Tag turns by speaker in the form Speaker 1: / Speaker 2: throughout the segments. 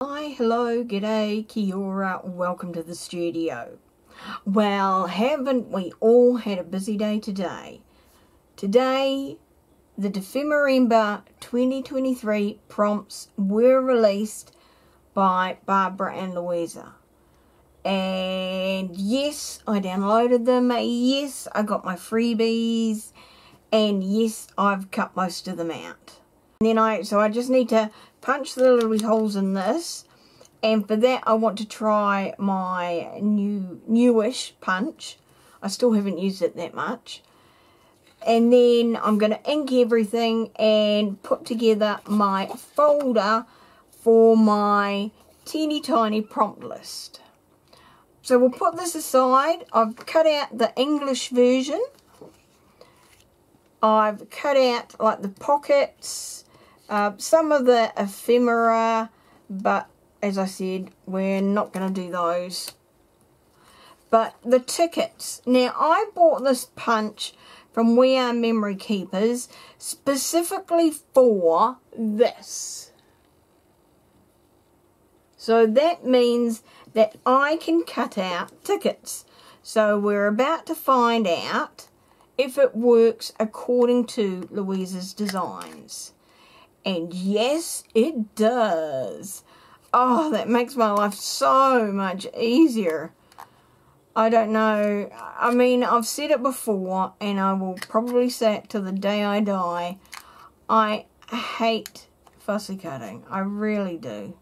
Speaker 1: Hi, hello, g'day, kia ora, welcome to the studio. Well, haven't we all had a busy day today? Today, the Dephemerember 2023 prompts were released by Barbara and Louisa. And yes, I downloaded them, yes, I got my freebies, and yes, I've cut most of them out. And then I just need to punch the little holes in this, and for that I want to try my newish punch. I still haven't used it that much. And then I'm going to ink everything and put together my folder for my teeny tiny prompt list. So we'll put this aside. I've cut out the English version. I've cut out like the pockets, some of the ephemera, but as I said, we're not going to do those. But the tickets. Now, I bought this punch from We Are Memory Keepers specifically for this. So that means that I can cut out tickets. So we're about to find out if it works according to Louisa's designs. And yes, it does. Oh, that makes my life so much easier. I don't know. I mean, I've said it before, and I will probably say it till the day I die. I hate fussy cutting. I really do.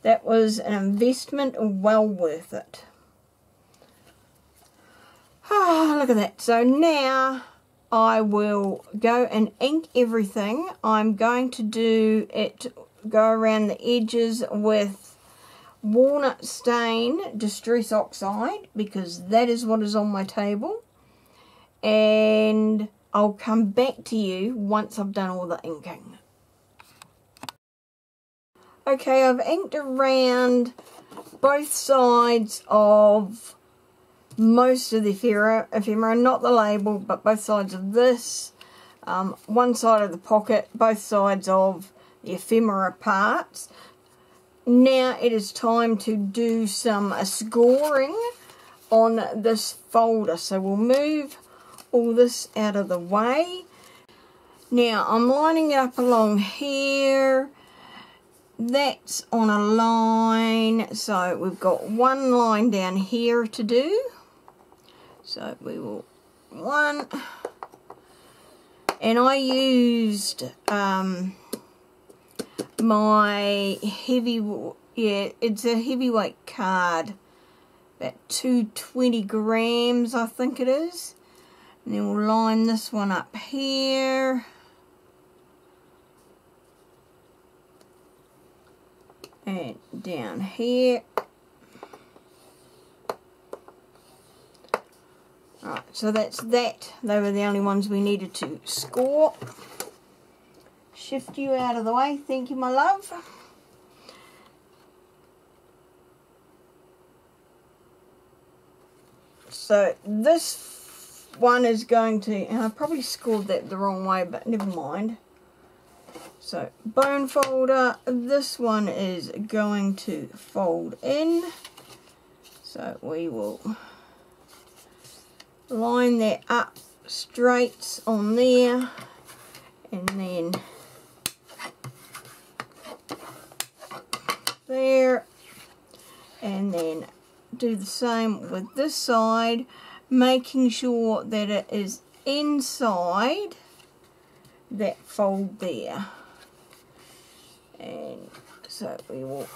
Speaker 1: That was an investment well worth it. Oh, look at that. So now I will go and ink everything. I'm going to go around the edges with walnut stain distress oxide, because that is what is on my table. And I'll come back to you once I've done all the inking. Okay, I've inked around both sides of most of the ephemera, not the label, but both sides of this. One side of the pocket, both sides of the ephemera parts. Now it is time to do some scoring on this folder. So we'll move all this out of the way. Now I'm lining it up along here. That's on a line, so we've got one line down here to do. So we will one, and I used my it's a heavyweight card, about 220 grams I think it is. And then we'll line this one up here. And down here. Alright, so that's that. They were the only ones we needed to score. Shift you out of the way. Thank you, my love. So this one is going to, and I probably scored that the wrong way, but never mind. So, bone folder, this one is going to fold in. So we will line that up straight on there, and then there, and then do the same with this side, making sure that it is inside that fold there. And so we will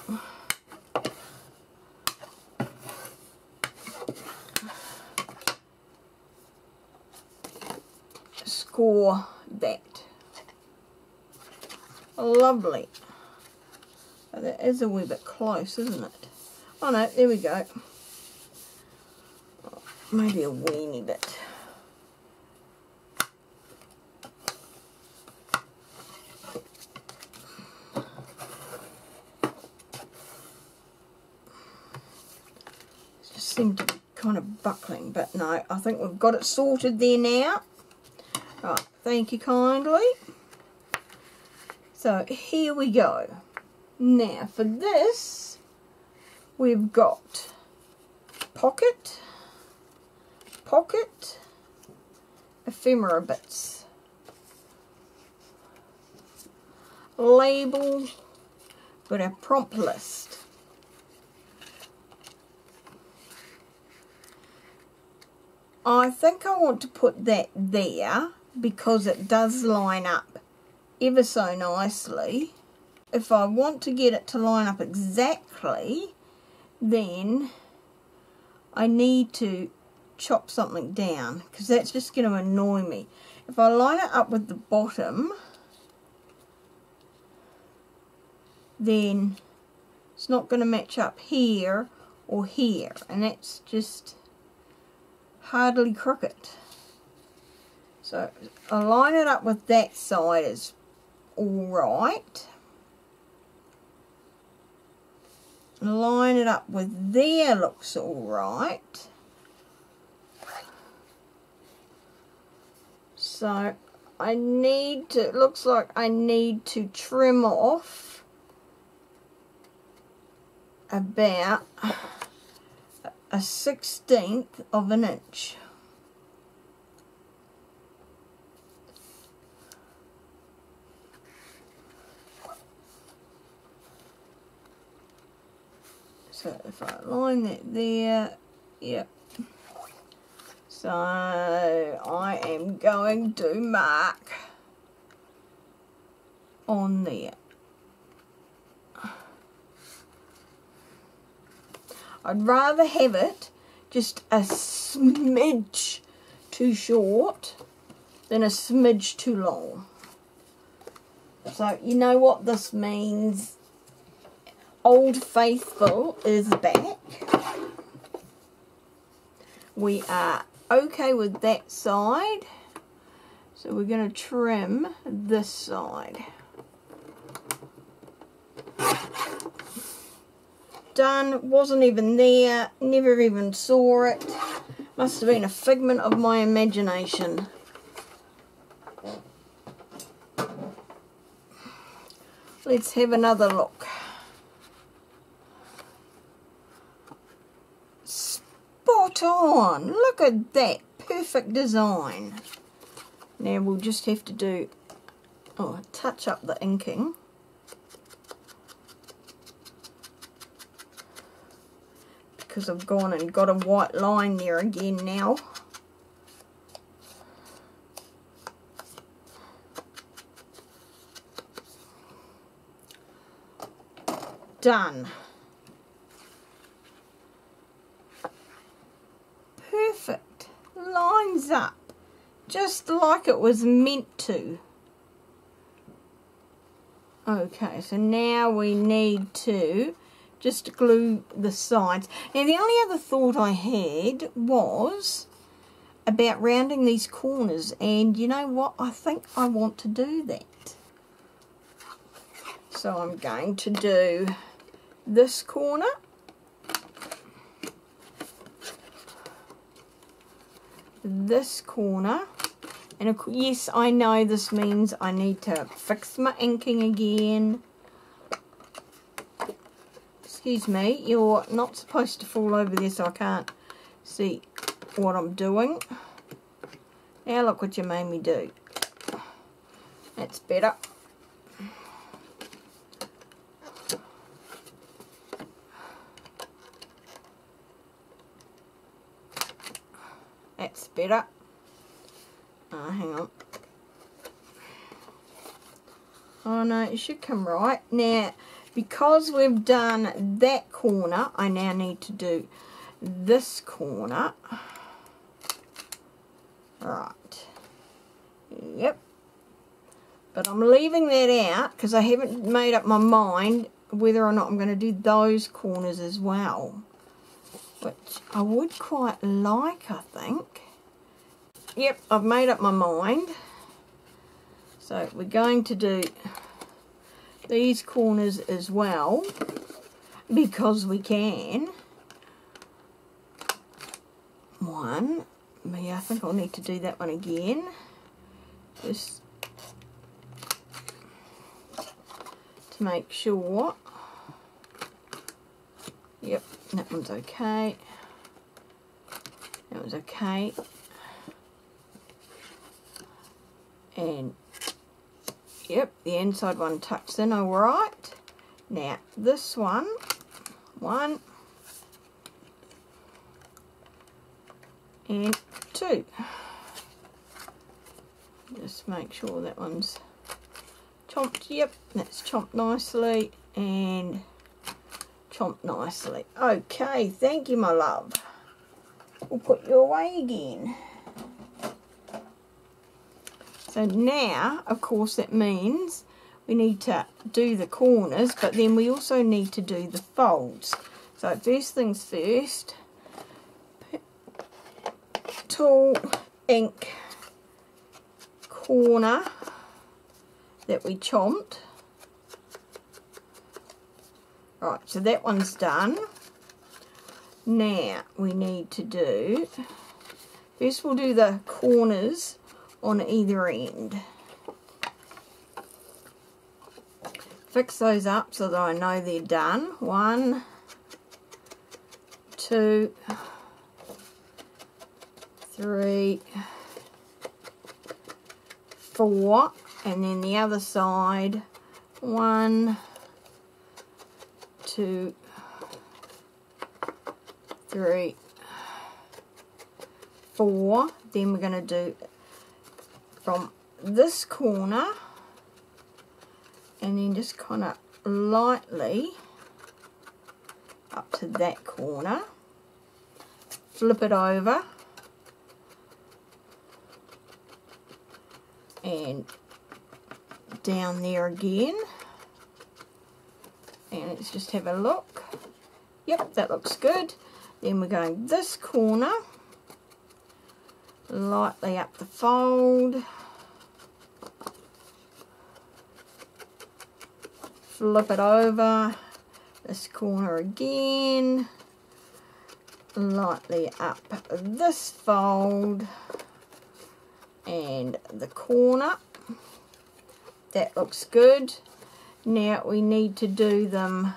Speaker 1: score that. Lovely. Oh, that is a wee bit close, isn't it? Oh no, there we go. Oh, maybe a weeny bit. Seem to be kind of buckling, but no, I think we've got it sorted there now. Right, thank you kindly. So here we go. Now for this, we've got pocket, ephemera bits, label, got our prompt list. I think I want to put that there because it does line up ever so nicely. If I want to get it to line up exactly, then I need to chop something down because that's just going to annoy me. If I line it up with the bottom, then it's not going to match up here or here, and that's just hardly crooked. So I line it up with that side is alright. Line it up with there looks alright. So I need to, it looks like I need to trim off about a 1/16 of an inch. So if I line that there, yep. So I am going to mark on there. I'd rather have it just a smidge too short than a smidge too long. So you know what this means. Old Faithful is back. We are okay with that side. So we're going to trim this side. Done. Wasn't even there. Never even saw it. Must have been a figment of my imagination. Let's have another look. Spot on. Look at that. Perfect design. Now we'll just have to do, touch up the inking. Because I've gone and got a white line there again now. Done. Perfect. Lines up. Just like it was meant to. Okay, so now we need to just glue the sides. Now the only other thought I had was about rounding these corners, and you know what, I think I want to do that. So I'm going to do this corner, this corner, and yes, I know this means I need to fix my inking again. Excuse me, you're not supposed to fall over there so I can't see what I'm doing. Now look what you made me do. That's better. That's better. Hang on. Oh no, it should come right. Now, because we've done that corner, I now need to do this corner. Right. Yep. But I'm leaving that out because I haven't made up my mind whether or not I'm going to do those corners as well, which I would quite like, I think. Yep, I've made up my mind. So we're going to do these corners as well because we can. One. Yeah, I think I'll need to do that one again. Just to make sure. Yep, that one's okay. That was okay. And yep, the inside one tucks in all right. Now this one, one and two. Just make sure that one's chomped. Yep, that's chomped nicely and chomped nicely. Okay, thank you, my love. We'll put you away again. So now, of course, that means we need to do the corners, but then we also need to do the folds. So first things first, tool, ink, corner that we chomped. Right, so that one's done. Now we need to do, first we'll do the corners on either end. Fix those up so that I know they're done. 1, 2, 3, 4, and then the other side. 1, 2, 3, 4. Then we're going to do from this corner and then just kind of lightly up to that corner, flip it over and down there again, and let's just have a look. Yep, that looks good. Then we're going this corner, lightly up the fold, flip it over, this corner again, lightly up this fold and the corner. That looks good. Now we need to do them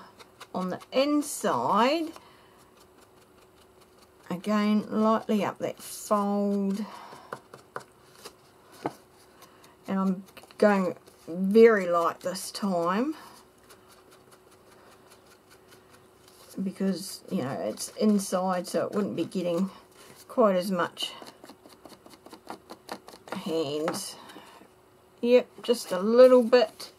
Speaker 1: on the inside. Again, lightly up that fold, and I'm going very light this time because, you know, it's inside, so it wouldn't be getting quite as much hands. Yep, just a little bit.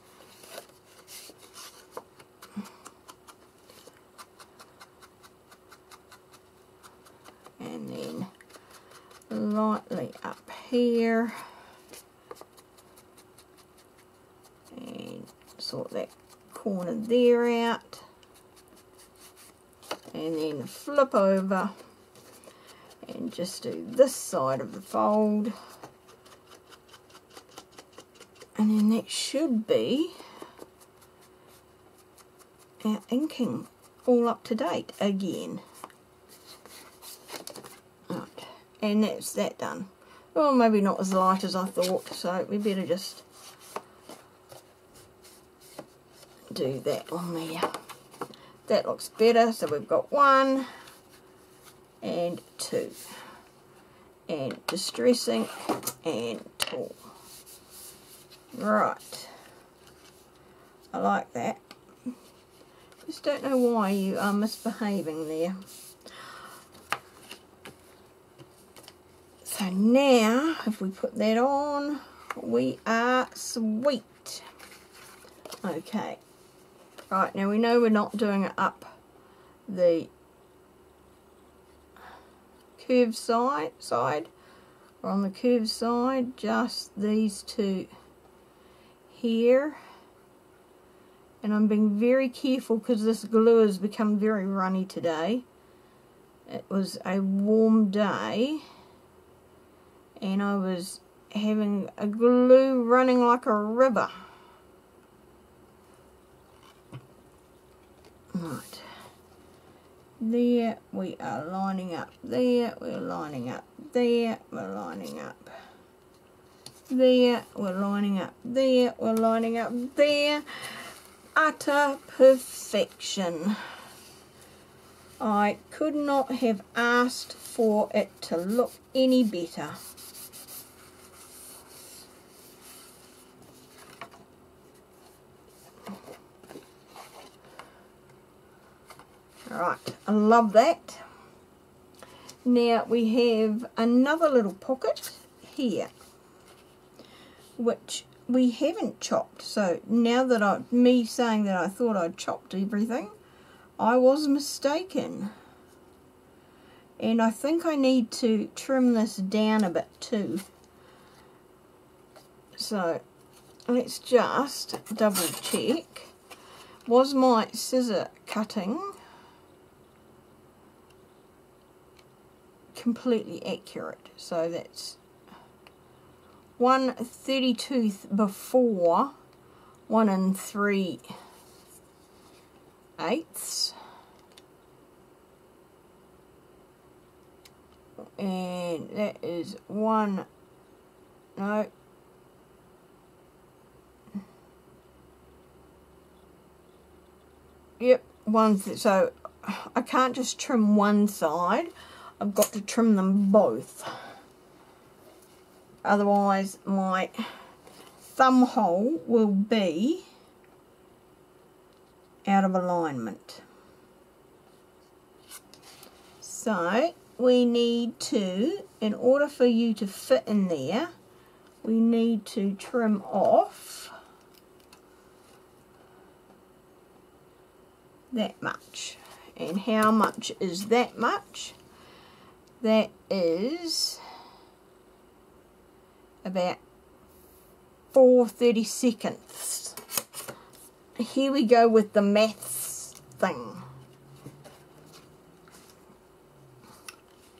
Speaker 1: And then lightly up here. And sort that corner there out. And then flip over and just do this side of the fold. And then that should be our inking all up to date again. Right, and that's that done. Well, maybe not as light as I thought, so we better just do that on there. That looks better. So we've got 1 and 2, and distressing and tool. Right, I like that. Just don't know why you are misbehaving there. So now, if we put that on, we are sweet. Okay. Right, now we know we're not doing it up the curved side. We're on the curved side, just these two here. And I'm being very careful because this glue has become very runny today. It was a warm day and I was having a glue running like a river. Right, there we are lining up, there we're lining up, there we're lining up, there we're lining up, there we're lining up, there. Utter perfection. I could not have asked for it to look any better. Alright, I love that. Now we have another little pocket here, which we haven't chopped. So now that me saying that I thought I'd chopped everything, I was mistaken. And I think I need to trim this down a bit too. So let's just double check. Was my scissor cutting completely accurate? So that's 1/32 before 1 3/8, and that is one, no, yep, one, so I can't just trim one side, I've got to trim them both. Otherwise my thumb hole will be out of alignment. So we need to, in order for you to fit in there, we need to trim off that much. And how much is that much? That is about 4/32. Here we go with the maths thing.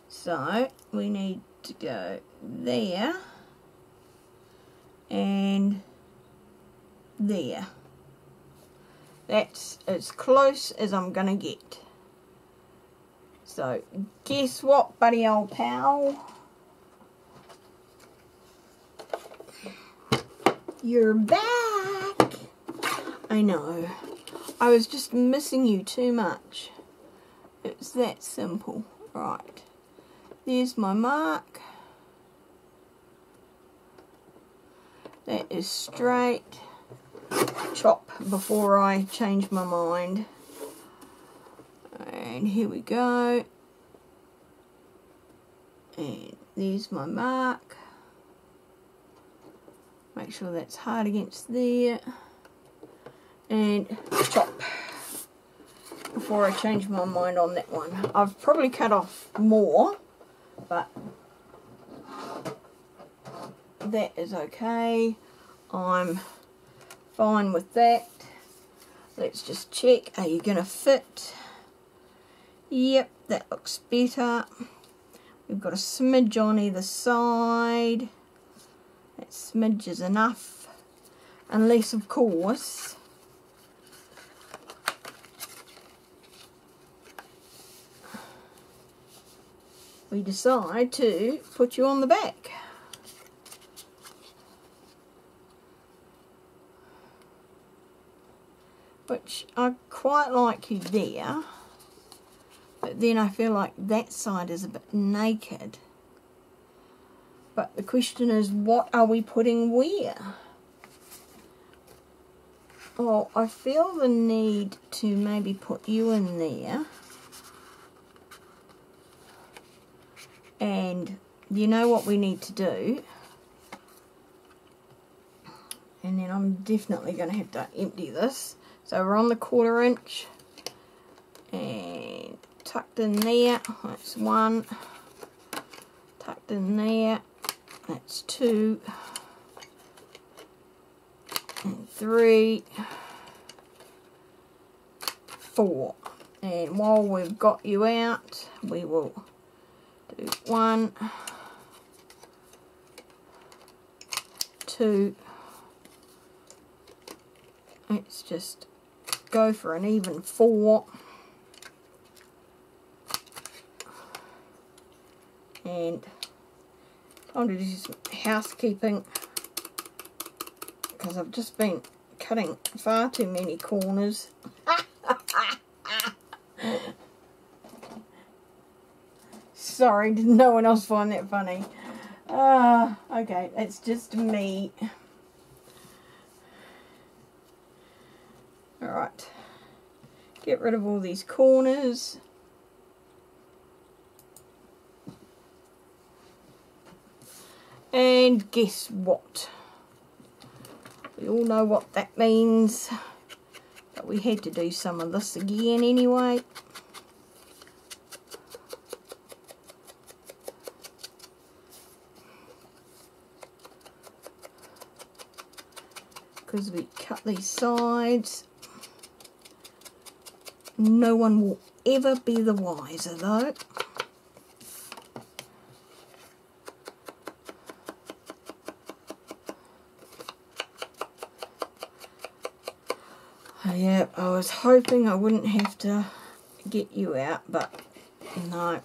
Speaker 1: So we need to go there and there. That's as close as I'm gonna get. So guess what, buddy old pal? You're back! I know. I was just missing you too much. It's that simple. Right. There's my mark. That is straight. Chop before I change my mind. And here we go. And there's my mark. Make sure that's hard against there. And chop before I change my mind on that one. I've probably cut off more, but that is okay. I'm fine with that. Let's just check. Are you going to fit? Yep, that looks better. We've got a smidge on either side. That smidge is enough. Unless, of course, we decide to put you on the back. Which I quite like you there. But then I feel like that side is a bit naked. But the question is, what are we putting where? Well, I feel the need to maybe put you in there. And you know what we need to do? And then I'm definitely going to have to empty this. So we're on the 1/4 inch. And tucked in there. That's 1. Tucked in there. That's 2. And 3. 4. And while we've got you out, we will do 1, 2. Let's just go for an even 4. And time to do some housekeeping because I've just been cutting far too many corners. sorry, did no one else find that funny? Okay, it's just me. Alright, get rid of all these corners. And guess what? We all know what that means, but we had to do some of this again anyway. Because we cut these sides. No one will ever be the wiser though. Yeah, I was hoping I wouldn't have to get you out, but no.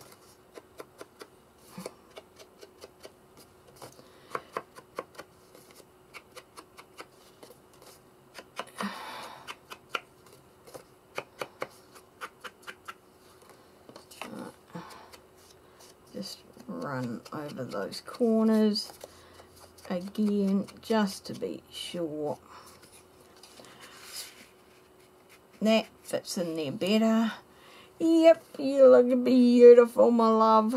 Speaker 1: Just run over those corners again, just to be sure. That fits in there better. Yep, you look beautiful, my love.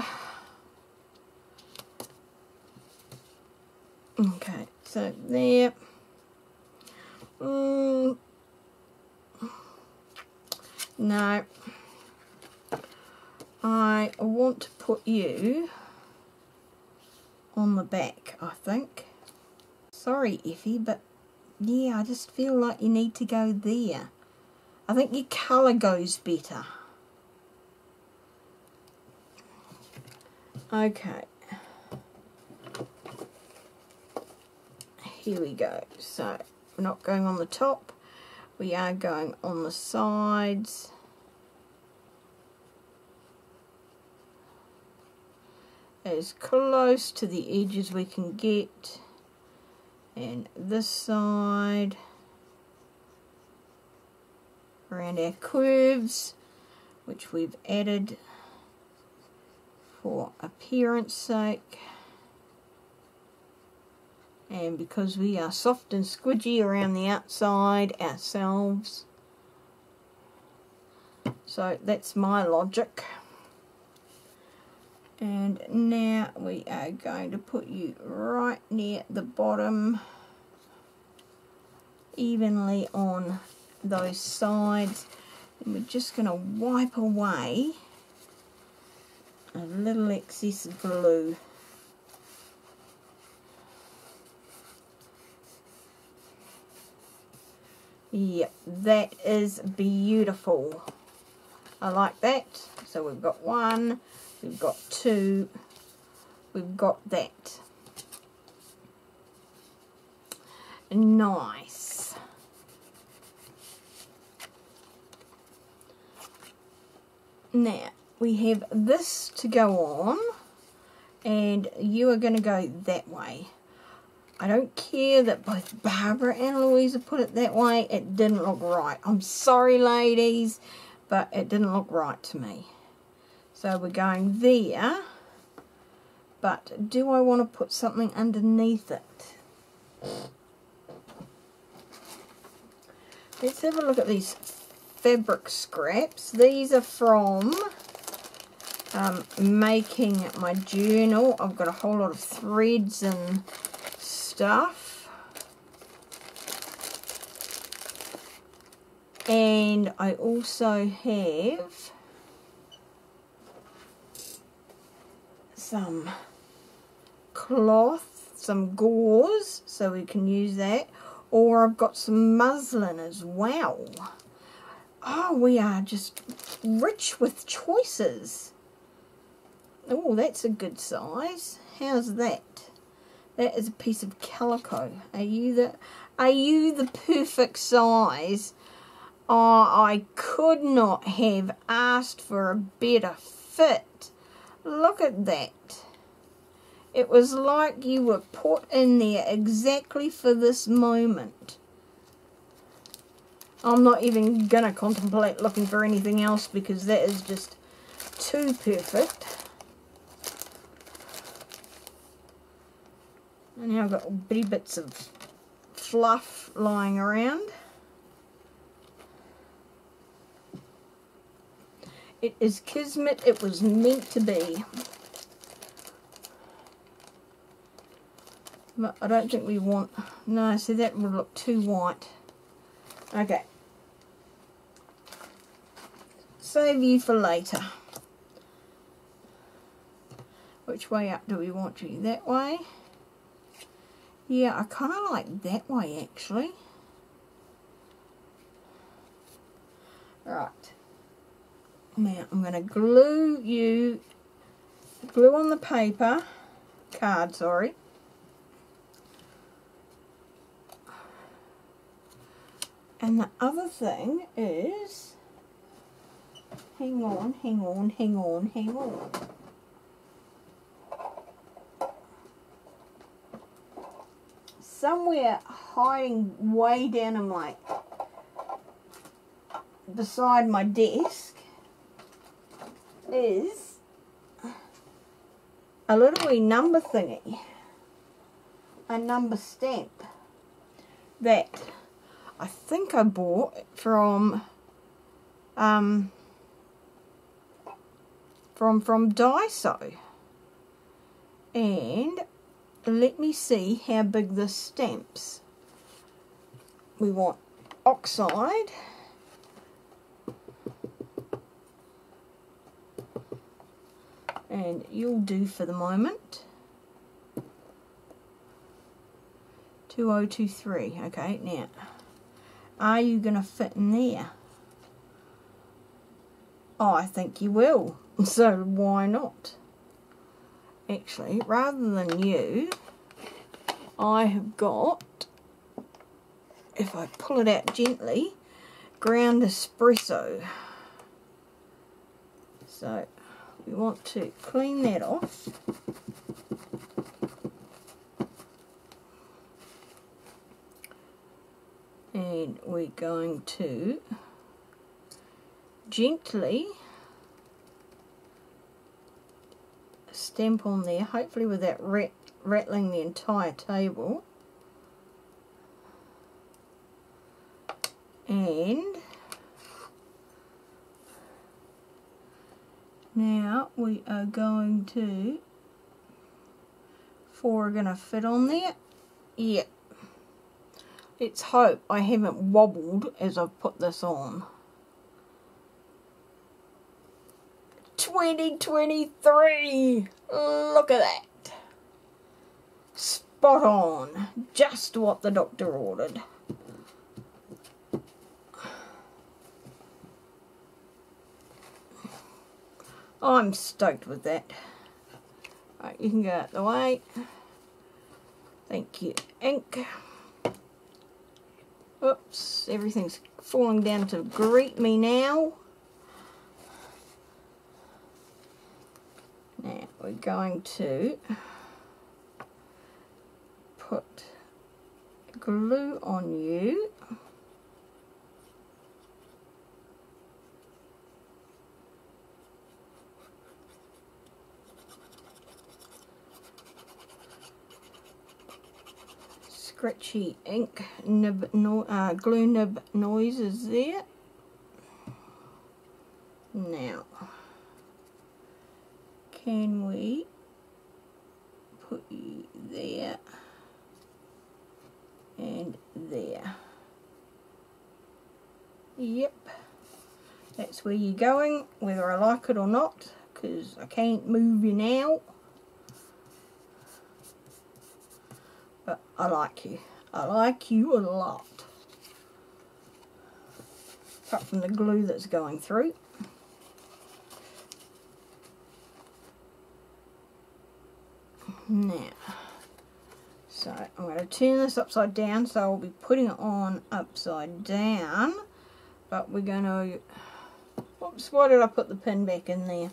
Speaker 1: Okay, so there. No. I want to put you on the back, I think. Sorry, Ephy, but yeah, I just feel like you need to go there. I think your colour goes better. Okay. Here we go. So, we're not going on the top. We are going on the sides. As close to the edge as we can get. And this side. Around our curves, which we've added for appearance sake, and because we are soft and squidgy around the outside ourselves. So that's my logic. And now we are going to put you right near the bottom, evenly on those sides, and we're just going to wipe away a little excess glue. Yep, that is beautiful. I like that. So we've got one, we've got two, we've got that. Nice. Now, we have this to go on, and you are going to go that way. I don't care that both Barbara and Louisa put it that way. It didn't look right. I'm sorry, ladies, but it didn't look right to me. So we're going there, but do I want to put something underneath it? Let's have a look at these fabric scraps. These are from making my journal. I've got a whole lot of threads and stuff, and I also have some cloth, some gauze, so we can use that, or I've got some muslin as well. Oh, we are just rich with choices. Oh, that's a good size. How's that? That is a piece of calico. Are you the perfect size? Oh, I could not have asked for a better fit. Look at that. It was like you were put in there exactly for this moment. I'm not even going to contemplate looking for anything else because that is just too perfect. And now I've got bitty bits of fluff lying around. It is kismet, it was meant to be. But I don't think we want, no, see that would look too white. Okay. Save you for later. Which way up do we want you? That way? Yeah, I kind of like that way actually. Right. Now I'm going to glue on the paper, card, sorry. And the other thing is, hang on. Somewhere hiding way down in beside my desk is a little wee number thingy, a number stamp that I think I bought from Daiso, and let me see how big this stamps. We want oxide, and you'll do for the moment. 2023. Okay, now are you going to fit in there? Oh, I think you will. So why not? Actually, rather than you, I have got, if I pull it out gently, ground espresso. So we want to clean that off. And we're going to gently stamp on there, hopefully without rattling the entire table. And now we are going to, 4 are going to fit on there. Yep. Let's hope I haven't wobbled as I've put this on. 2023! Look at that! Spot on. Just what the doctor ordered. I'm stoked with that. Right, you can go out the way. Thank you, ink. Oops, everything's falling down to greet me now. Now we're going to put glue on you. Scratchy ink nib, glue nib noises there. Now, can we put you there and there? Yep, that's where you're going, whether I like it or not, because I can't move you now. But I like you. I like you a lot. Apart from the glue that's going through. Now, so I'm going to turn this upside down, so I'll be putting it on upside down. But we're going to... Whoops, why did I put the pin back in there?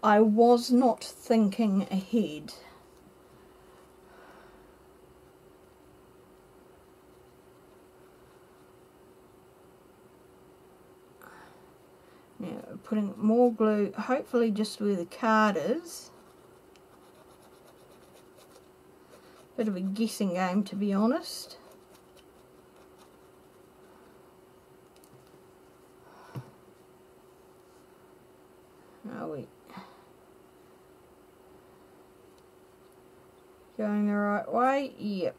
Speaker 1: I was not thinking ahead. Now, putting more glue, hopefully just where the card is. Bit of a guessing game, to be honest. Are we going the right way? Yep.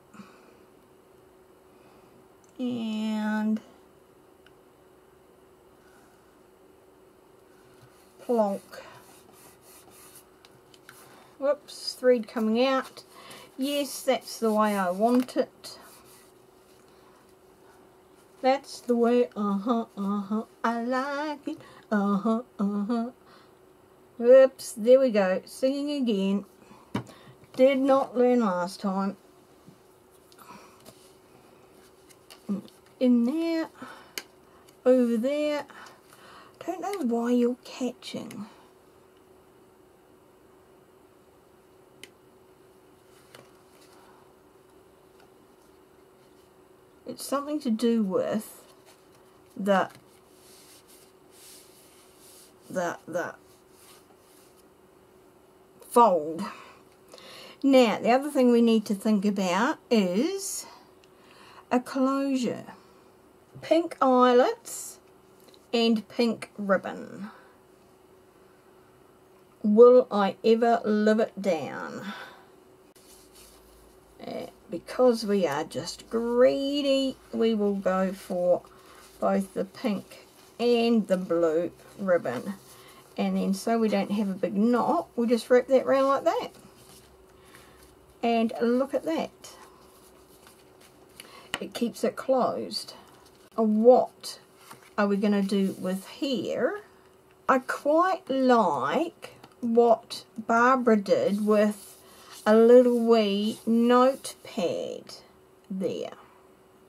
Speaker 1: And plonk. Whoops, thread coming out. Yes, that's the way I want it. That's the way, I like it, Oops, there we go, singing again. Did not learn last time. In there, over there. Don't know why you're catching. It's something to do with the fold. Now, the other thing we need to think about is a closure. Pink eyelets and pink ribbon. Will I ever live it down? Because we are just greedy, we will go for both the pink and the blue ribbon. And then, so we don't have a big knot, we'll just wrap that round like that. And look at that. It keeps it closed. What are we going to do with here? I quite like what Barbara did with a little wee notepad there.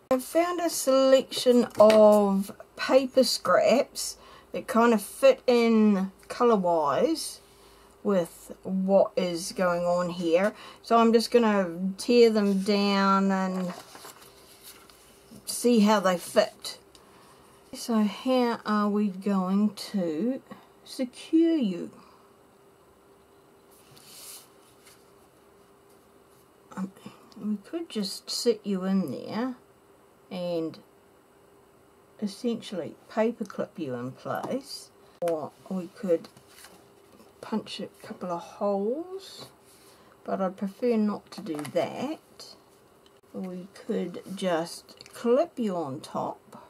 Speaker 1: I've found a selection of paper scraps that kind of fit in colour wise with what is going on here. So I'm just going to tear them down and see how they fit. So how are we going to secure you? We could just sit you in there and essentially paper clip you in place, or we could punch a couple of holes, but I'd prefer not to do that. We could just clip you on top,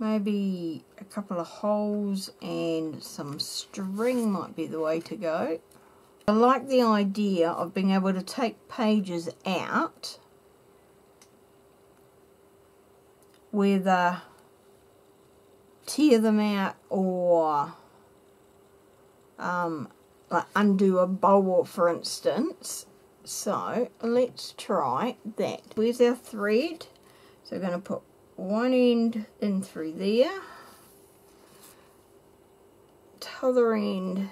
Speaker 1: maybe a couple of holes and some string might be the way to go. I like the idea of being able to take pages out, whether tear them out or like undo a bowl, for instance. So let's try that. Where's our thread? So we're going to put one end in through there, t'other end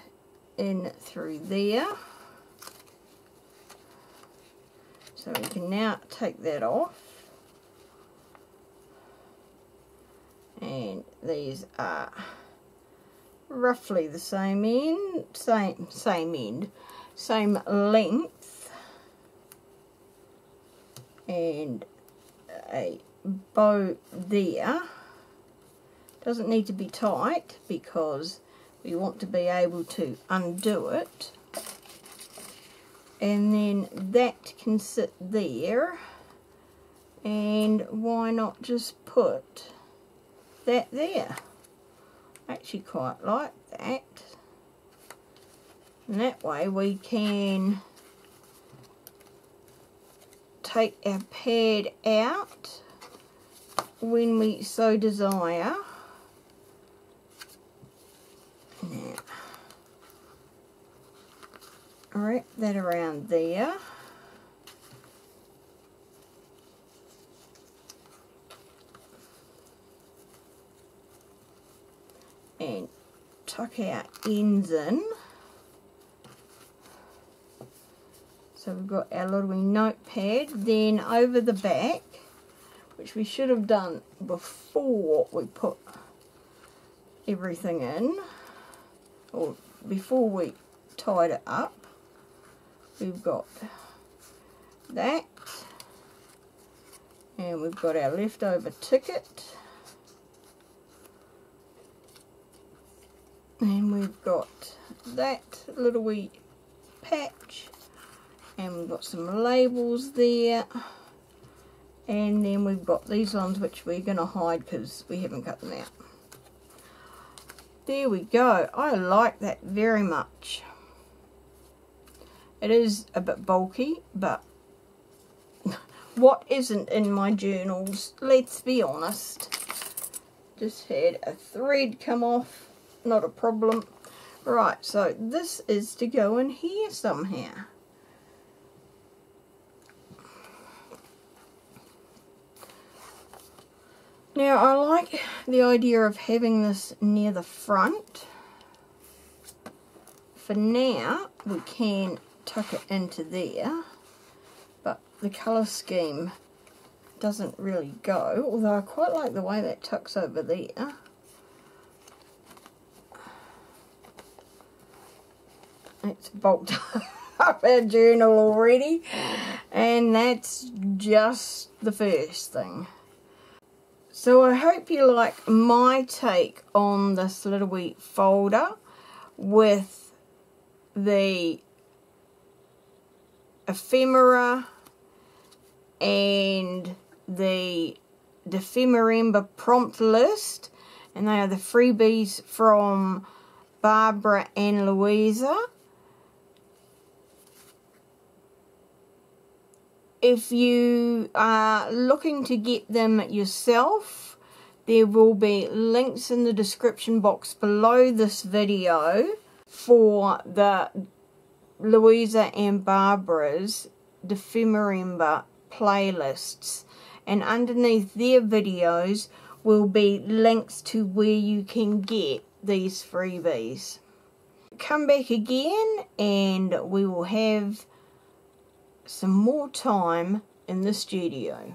Speaker 1: in through there. So we can now take that off, and these are roughly the same end, same length, and a bow there. Doesn't need to be tight because we want to be able to undo it, and then that can sit there, and why not just put that there? I actually quite like that, and that way we can take our pad out when we so desire. Now, wrap that around there. And tuck our ends in. So we've got our little notepad. Then over the back, which we should have done before we put everything in, or before we tied it up, we've got that. And we've got our leftover ticket. And we've got that little wee patch. And we've got some labels there. And then we've got these ones which we're going to hide because we haven't cut them out. There we go. I like that very much. It is a bit bulky, but what isn't in my journals, let's be honest. Just had a thread come off, not a problem. Right, so this is to go in here somehow. Now I like the idea of having this near the front. For now, we can tuck it into there, but the colour scheme doesn't really go, although I quite like the way that tucks over there. It's bulked up our journal already, and that's just the first thing. So I hope you like my take on this little wee folder with the ephemera and the Dephemerember prompt list, and they are the freebies from Barbara and Louisa. If you are looking to get them yourself, there will be links in the description box below this video for the Louisa and Barbara's Dephemerember playlists, and underneath their videos will be links to where you can get these freebies. Come back again and we will have some more time in the studio.